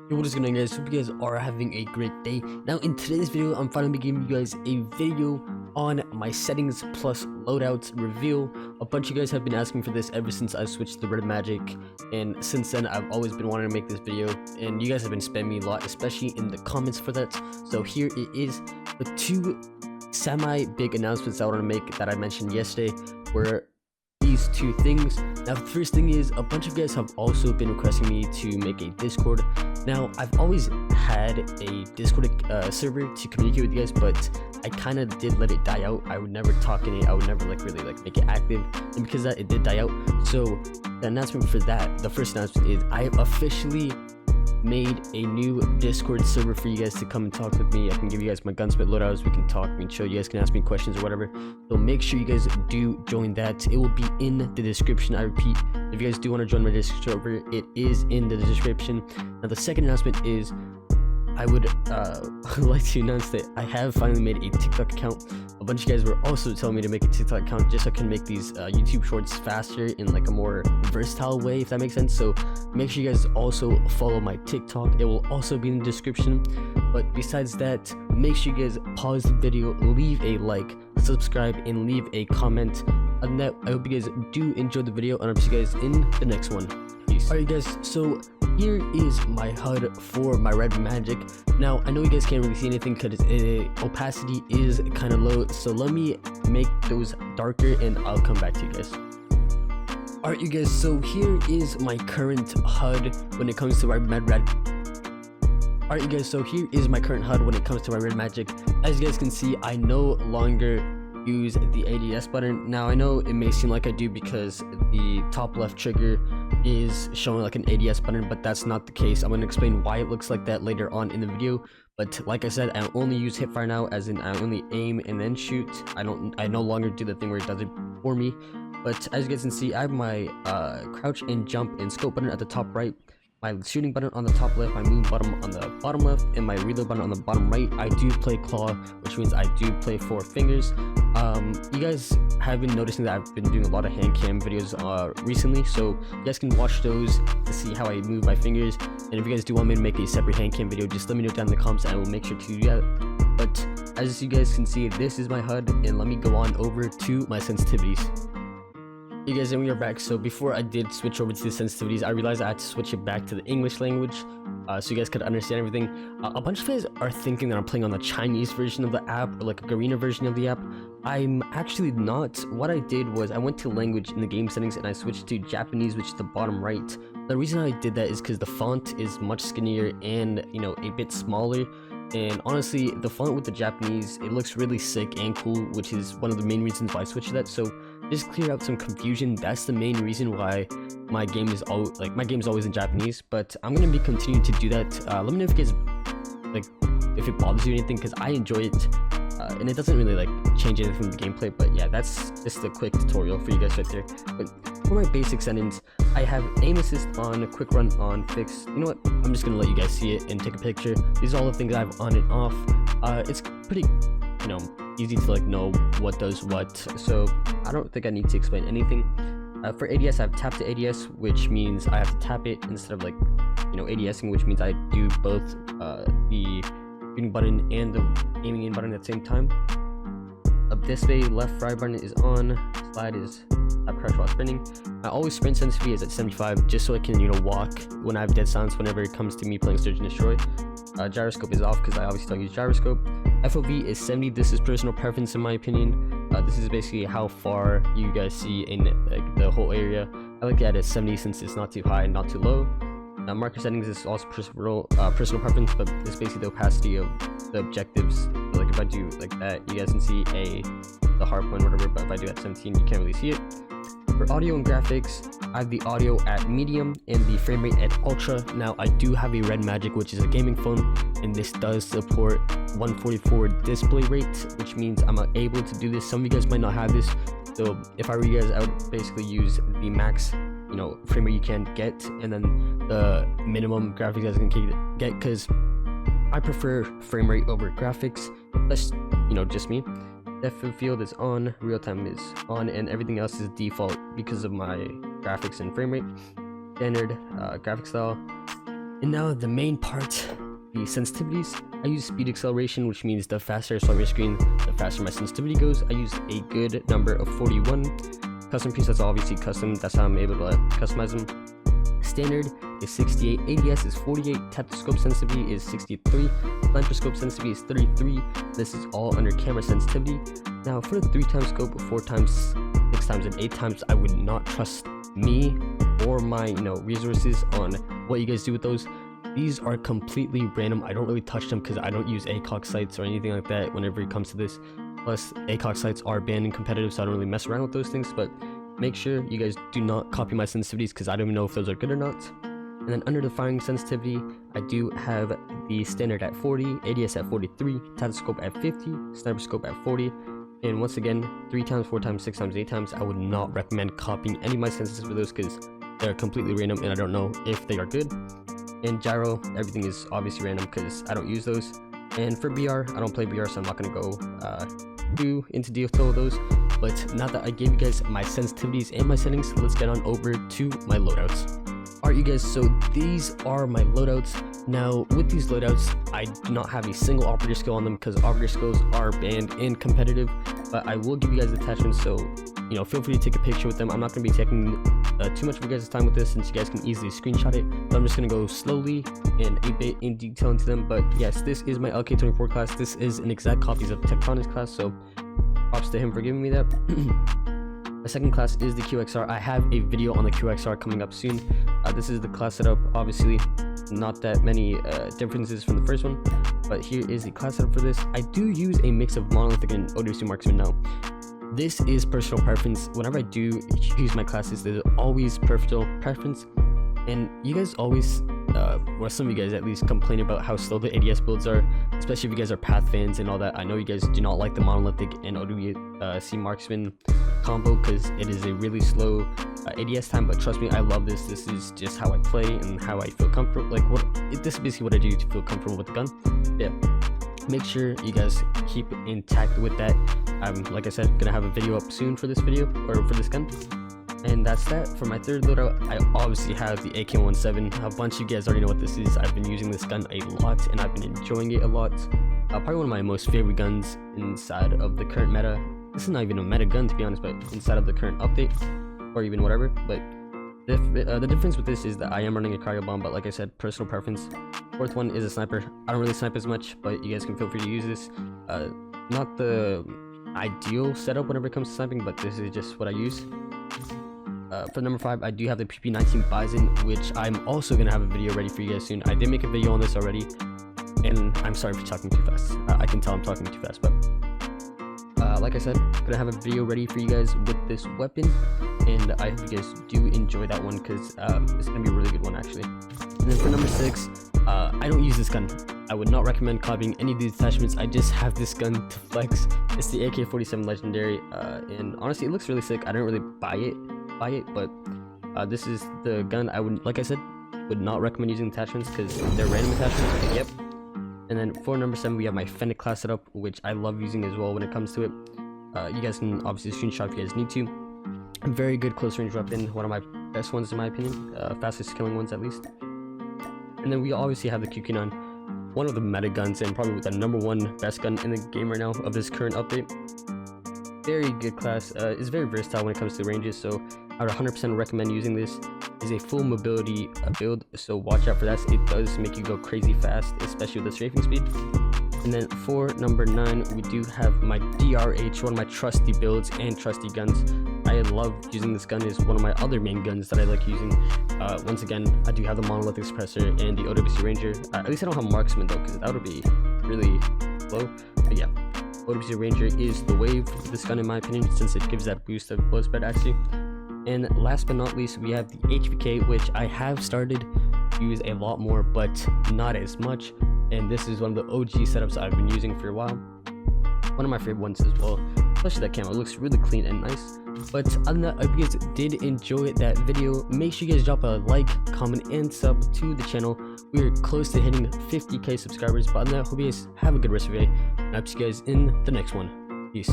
Yo, what is going on, guys? Hope you guys are having a great day. Now in today's video, I'm finally giving you guys a video on my settings plus loadouts reveal. A bunch of you guys have been asking for this ever since I switched to the red magic, and since then I've always been wanting to make this video, and you guys have been spamming me a lot, especially in the comments for that. So here it is, the two semi-big announcements I want to make that I mentioned yesterday were these two things. Now the first thing is, a bunch of guys have also been requesting me to make a Discord. Now I've always had a Discord server to communicate with you guys, but I kind of did let it die out. I would never talk in it, I would never really make it active, and because of that, it did die out. So the announcement for that, the first announcement is I have officially made a new Discord server for you guys to come and talk with me. I can give you guys my gunsmith loadouts, we can talk, we can show, you guys can ask me questions or whatever. So make sure you guys do join that. It will be in the description. I repeat, if you guys do want to join my Discord server, it is in the description. Now the second announcement is I would like to announce that I have finally made a TikTok account. A bunch of you guys were also telling me to make a TikTok account just so I can make these YouTube shorts faster in like a more versatile way, if that makes sense. So make sure you guys also follow my TikTok. It will also be in the description. But besides that, make sure you guys pause the video, leave a like, subscribe, and leave a comment. Other than that, I hope you guys do enjoy the video, and I'll see you guys in the next one. Peace. Alright guys, so here is my HUD for my red magic. Now I know you guys can't really see anything because opacity is kind of low, so let me make those darker and I'll come back to you guys. Alright you guys, so here is my current HUD when it comes to my red. Alright you guys, so here is my current HUD when it comes to my red magic. As you guys can see, I no longer use the ADS button. Now I know it may seem like I do because the top left trigger is showing like an ADS button, but that's not the case. I'm going to explain why it looks like that later on in the video. But like I said, I only use hipfire now, as in I only aim and then shoot. I no longer do the thing where it does it for me. But as you guys can see, I have my crouch and jump and scope button at the top right, my shooting button on the top left, my move button on the bottom left, and my reload button on the bottom right. I do play claw, which means I do play 4 fingers. You guys have been noticing that I've been doing a lot of hand cam videos recently, so you guys can watch those to see how I move my fingers. And if you guys do want me to make a separate hand cam video, just let me know down in the comments and I will make sure to do that. But as you guys can see, this is my HUD, and let me go on over to my sensitivities. You guys, and we are back. So before I did switch over to the sensitivities, I realized I had to switch it back to the English language so you guys could understand everything. A bunch of guys are thinking that I'm playing on the Chinese version of the app or like a Garena version of the app. I'm actually not. What I did was I went to language in the game settings and I switched to Japanese, which is the bottom right. The reason I did that is because the font is much skinnier and, you know, a bit smaller. And honestly, the font with the Japanese, it looks really sick and cool, which is one of the main reasons why I switched to that. So just clear out some confusion. That's the main reason why my game is always in Japanese. But I'm gonna be continuing to do that. Let me know if you guys if it bothers you or anything, because I enjoy it, and it doesn't really change anything from the gameplay. But yeah, that's just a quick tutorial for you guys right there. But for my basic settings, I have aim assist on, quick run on, fix. You know what? I'm just gonna let you guys see it and take a picture. These are all the things I have on and off. It's pretty, you know, easy to know what does what, so I don't think I need to explain anything. For ADS, I have tap to ADS, which means I have to tap it instead of ADSing, which means I do both the shooting button and the aiming in button at the same time. Up this way, left right button is on, slide is up crouch while sprinting. I always sprint sensitivity is at 75, just so I can walk when I have dead silence whenever it comes to me playing Search and Destroy. Gyroscope is off because I obviously don't use gyroscope. FOV is 70. This is personal preference in my opinion. This is basically how far you guys see in the whole area. I like that at 70 since it's not too high and not too low. Marker settings is also personal preference, but it's basically the opacity of the objectives. So if I do like that, you guys can see the hard point or whatever, but if I do at 17, you can't really see it. For audio and graphics, I have the audio at medium and the frame rate at ultra. Now I do have a red magic, which is a gaming phone, and this does support 144 display rate, which means I'm able to do this. Some of you guys might not have this, so if I were you guys, I would basically use the max frame rate you can get, and then the minimum graphics you guys can get, because I prefer frame rate over graphics. That's just me. Depth of field is on, real time is on, and everything else is default because of my graphics and frame rate. Standard graphic style. And now the main part, the sensitivities. I use speed acceleration, which means the faster I swipe my screen, the faster my sensitivity goes. I use a good number of 41. Custom presets are obviously custom, that's how I'm able to customize them. Standard is 68, ADS is 48, tap to scope sensitivity is 63, sniper scope sensitivity is 33. This is all under camera sensitivity. Now for the 3x scope, 4x, 6x, and 8x, I would not trust me or my resources on what you guys do with those. These are completely random. I don't really touch them because I don't use ACOG sites or anything like that whenever it comes to this. Plus ACOG sites are banned in competitive, so I don't really mess around with those things. But make sure you guys do not copy my sensitivities because I don't even know if those are good or not. And then under the firing sensitivity, I do have the standard at 40, ADS at 43, tap to scope at 50, sniper scope at 40. And once again, 3x, 4x, 6x, 8x, I would not recommend copying any of my sensors for those because they're completely random and I don't know if they are good. And gyro, everything is obviously random because I don't use those. And for BR, I don't play BR, so I'm not going to go too into detail with those. But now that I gave you guys my sensitivities and my settings, let's get on over to my loadouts. Alright you guys, so these are my loadouts. Now with these loadouts, I do not have a single operator skill on them because operator skills are banned in competitive, but I will give you guys attachments, so feel free to take a picture with them. I'm not going to be taking too much of you guys' time with this since you guys can easily screenshot it, so I'm just going to go slowly and a bit in detail into them. But yes, this is my LK24 class. This is an exact copy of Tectonics class, so props to him for giving me that. My second class is the QXR. I have a video on the QXR coming up soon. This is the class setup. Obviously, not that many differences from the first one, but here is the class setup for this. I do use a mix of monolithic and OWC marksman now. This is personal preference. Whenever I do use my classes, there's always personal preference, and you guys always, or some of you guys at least, complain about how slow the ADS builds are, especially if you guys are Path fans and all that. I know you guys do not like the monolithic and OWC marksman combo because it is a really slow ADS time, but trust me, I love this. This is just how I play and how I feel comfortable. This is basically what I do to feel comfortable with the gun. Yeah, make sure you guys keep intact with that. I'm, like I said, gonna have a video up soon for this video, or for this gun. And that's that. For my third loadout, I obviously have the AK-17. A bunch of you guys already know what this is. I've been using this gun a lot and I've been enjoying it a lot. Probably one of my most favorite guns inside of the current meta. This is not even a meta gun to be honest, but inside of the current update or even whatever. But the difference with this is that I am running a cryo bomb, but like I said, personal preference. Fourth one is a sniper. I don't really snipe as much, but you guys can feel free to use this. Not the ideal setup whenever it comes to sniping, but this is just what I use. For number 5, I do have the PP19 Bison, which I'm also going to have a video ready for you guys soon. I did make a video on this already, and I'm sorry for talking too fast. I can tell I'm talking too fast, but like I said, going to have a video ready for you guys with this weapon, and I hope you guys do enjoy that one because it's going to be a really good one actually. And then for number 6, I don't use this gun. I would not recommend copying any of these attachments. I just have this gun to flex. It's the AK-47 Legendary, and honestly, it looks really sick. I don't really buy it, but this is the gun I would, like I said, would not recommend using attachments because they're random attachments. But yep. And then for number 7, we have my Fennec class setup, which I love using as well when it comes to it. You guys can obviously screenshot if you guys need to. A very good close range weapon, one of my best ones in my opinion, fastest killing ones at least. And then we obviously have the QQ9, one of the meta guns and probably the number 1 best gun in the game right now of this current update. Very good class. It's very versatile when it comes to ranges, so I would 100% recommend using this. It's a full mobility build, so watch out for that. It does make you go crazy fast, especially with the strafing speed. And then for number 9, we do have my DRH, one of my trusty builds and trusty guns. I love using this gun. Is one of my other main guns that I like using. Once again, I do have the monolithic suppressor and the OWC Ranger. At least I don't have marksman though, because that would be really low. But yeah, OWC Ranger is the wave for this gun in my opinion, since it gives that boost of blow spread actually. And last but not least, we have the HVK, which I have started to use a lot more, but not as much. And this is one of the OG setups I've been using for a while. One of my favorite ones as well, especially that camo. It looks really clean and nice. But other than that, I hope you guys did enjoy that video. Make sure you guys drop a like, comment, and sub to the channel. We're close to hitting 50k subscribers. But other than that, I hope you guys have a good rest of your day. And I'll see you guys in the next one. Peace.